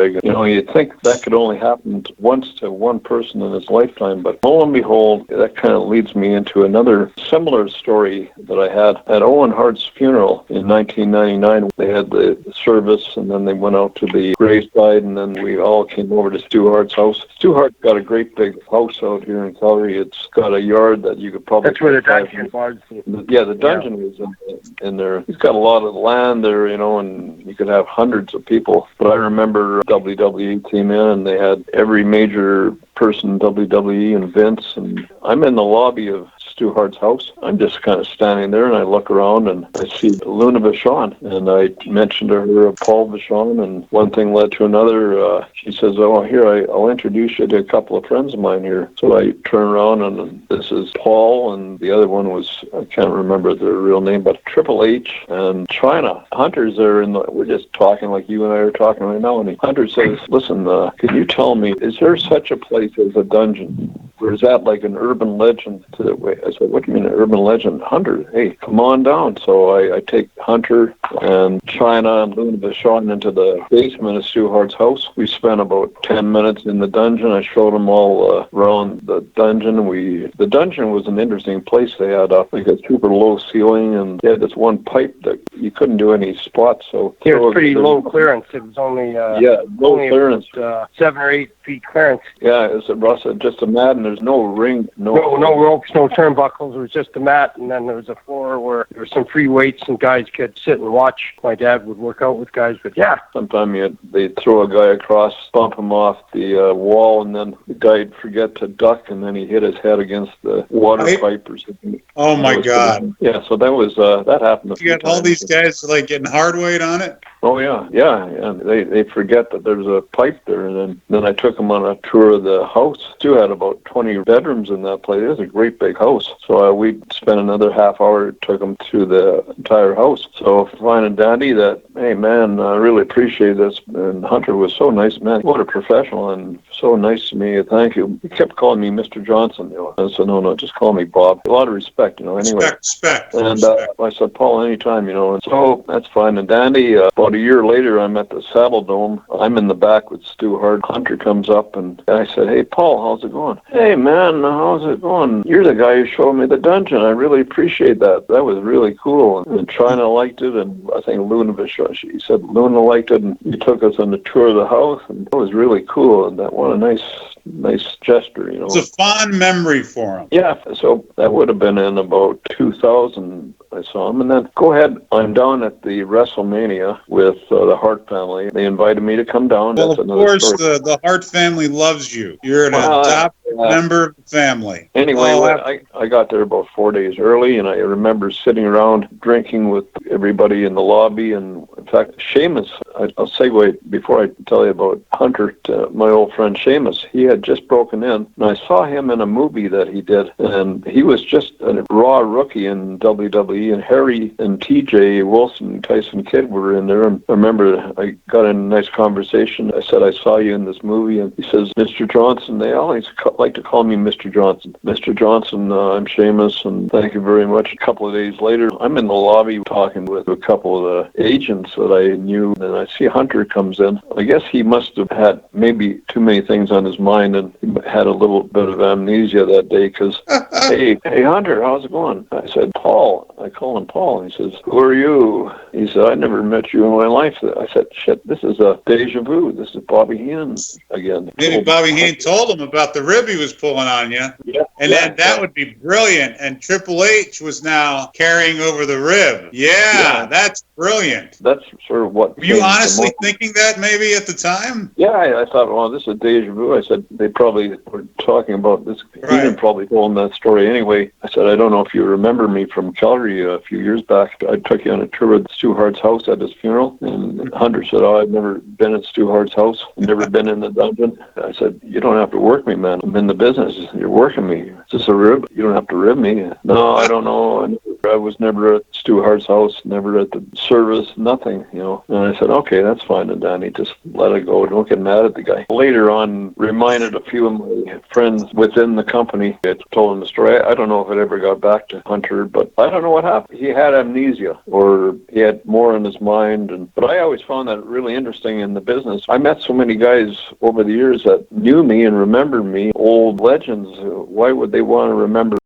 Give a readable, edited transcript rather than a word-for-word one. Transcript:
big. You know, you'd think that could only happen once to one person in his lifetime, but lo and behold, that kind of leads me into another similar story that I had at Owen Hart's funeral in 1999. They had the service, and then they went out to the graveside, and then we all came over to Stu Hart's house. Stu Hart's got a great big house out here in Calgary. It's got a yard that you could probably... That's where the dungeon was. Yeah, the dungeon was in there. He's got a lot of land there, you know, and you could have hundreds of people. But I remember WWE came in, and they had every major person, WWE and Vince, and I'm in the lobby of Stu Hart's house. I'm just kind of standing there, and I look around, and I see Luna Vachon, and I mentioned to her Paul Vachon, and one thing led to another. She says, "Oh, here, I'll introduce you to a couple of friends of mine here." So I turn around, and this is Paul, and the other one was, I can't remember their real name, but Triple H and China. Hunter's there, and we're just talking like you and I are talking right now, and Hunter says, "Listen, can you tell me, is there such a place as a dungeon? Or is that like an urban legend?" I said, "What do you mean an urban legend?" "Hunter, hey, come on down." So I take Hunter and China and Luna Vachon into the basement of Stu Hart's house. We spent about 10 minutes in the dungeon. I showed them all around the dungeon. The dungeon was an interesting place. They had like a super low ceiling, and they had this one pipe that you couldn't do any spots. So it was pretty low clearance. It was only low clearance, 7 or 8 feet clearance. Yeah, it was Russ. Just imagine there's no ring, no ropes, no turnbuckles. It was just a mat, and then there was a floor where there were some free weights, and guys could sit and watch. My dad would work out with guys, but yeah. Sometimes they'd throw a guy across, bump him off the wall, and then the guy'd forget to duck, and then he hit his head against the water pipe or something. Oh my God! Yeah, so that was that happened. You got all these guys like getting hard weight on it. Oh yeah. They forget that there's a pipe there, and then I took them on a tour of the house. Stu had about 20 bedrooms in that place. It was a great big house. So we spent another half hour, took them through the entire house. So fine and dandy that, hey man, I really appreciate this. And Hunter was so nice, man. What a professional, and so nice to me. Thank you. He kept calling me Mr. Johnson. I said, no, just call me Bob. A lot of respect, anyway. Respect. And I said, Paul, anytime, And so that's fine and dandy. About a year later, I'm at the Saddle Dome. I'm in the back with Stu Hart. Hunter comes up, and I said, "Hey, Paul, how's it going?" "Hey, man, how's it going? You're the guy who showed me the dungeon. I really appreciate that. That was really cool." And China liked it, and I think Luna Vachon, she said Luna liked it, and he took us on the tour of the house, and it was really cool. And that, what a nice gesture, It's a fond memory for him. Yeah, so that would have been in about 2000. I saw him, and then go ahead. I'm down at the WrestleMania with the Hart family. They invited me to come down. Well, That's of course, the Hart family loves you. You're an adopted member of the family. Anyway, I got there about 4 days early, and I remember sitting around drinking with everybody in the lobby. And in fact, Seamus, I'll segue before I tell you about Hunter, my old friend Seamus. He had just broken in, and I saw him in a movie that he did, and he was just a raw rookie in WWE. And Harry and TJ Wilson, Tyson Kidd were in there. And I remember I got in a nice conversation. I said, "I saw you in this movie." And he says, "Mr. Johnson." They always like to call me Mr. Johnson. "Mr. Johnson, I'm Seamus, and thank you very much." A couple of days later, I'm in the lobby talking with a couple of the agents that I knew, and I see Hunter comes in. I guess he must have had maybe too many things on his mind, and he had a little bit of amnesia that day, because, hey, Hunter, how's it going? I said, "Paul." I call him Paul. He says, "Who are you?" He said, "I never met you in my life." I said, "Shit, this is a deja vu. This is Bobby Heenan again." Maybe Bobby Heenan told him about the rib he was pulling on you. Yeah. And then that would be brilliant. And Triple H was now carrying over the rib. Yeah, that's brilliant. That's sort of what... Were you honestly thinking that maybe at the time? Yeah, I thought, well, this is deja vu. I said, they probably were talking about this. Right. Heenan probably told him that story anyway. I said, "I don't know if you remember me from Calgary a few years back. I took you on a tour of Stu Hart's house at his funeral." And Hunter said, "Oh, I've never been at Stu Hart's house. I've never been in the dungeon." I said, "You don't have to work me, man. I'm in the business. You're working me. Is this a rib? You don't have to rib me." "No, I don't know. I was never at Stu Hart's house, never at the service, nothing, you know. And I said, okay, that's fine, and Danny, just let it go. Don't get mad at the guy. Later on, reminded a few of my friends within the company. I told them the story. I don't know if it ever got back to Hunter, but I don't know what happened. He had amnesia, or he had more in his mind. But I always found that really interesting in the business. I met so many guys over the years that knew me and remembered me, old legends. Why would they want to remember